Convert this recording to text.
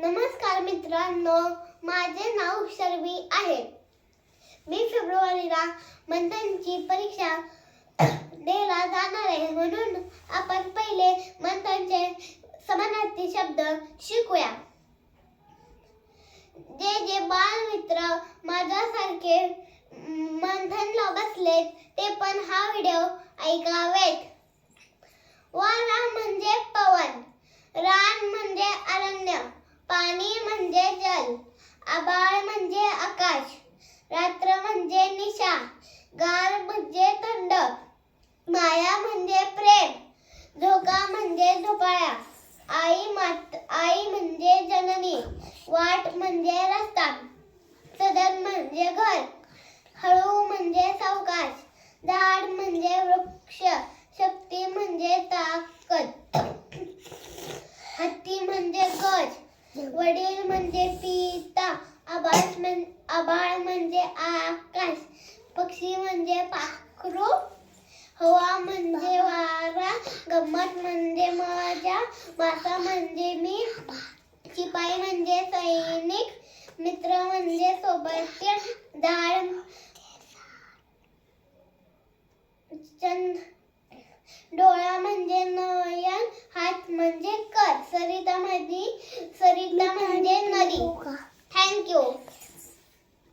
नमस्कार मित्रांनो, माझे नाव शर्वी आहे. मी फेब्रुवारीला मंथनची परीक्षा द्यायला जाणार आहे, म्हणून आपण पहिले मंथनचे समानार्थी शब्द शिकूया. जे बालमित्र माझ्यासारखे मंथनला बसलेत ते पण हा व्हिडिओ ऐकावेत. वारा म्हणजे पवन, रान म्हणजे अरण्य, पाणी म्हणजे जल, आभाळ म्हणजे आकाश, रात्र म्हणजे निशा, गार म्हणजे थंड, माया म्हणजे प्रेम, झोका म्हणजे झोपाळा, आई म्हणजे जननी, वाट म्हणजे रस्ता, सदन म्हणजे घर, हळू म्हणजे सावकाश, झाड म्हणजे वृक्ष, शक्ती म्हणजे ताकद, हत्ती म्हणजे गज, वडील म्हणजे पिता, आभाळ म्हणजे आकाश, पक्षी म्हणजे पाखरू, हवा म्हणजे वारा, गंमत म्हणजे मजा, मासा म्हणजे मी, शिपाई म्हणजे सैनिक, मित्र म्हणजे सोबती, झाड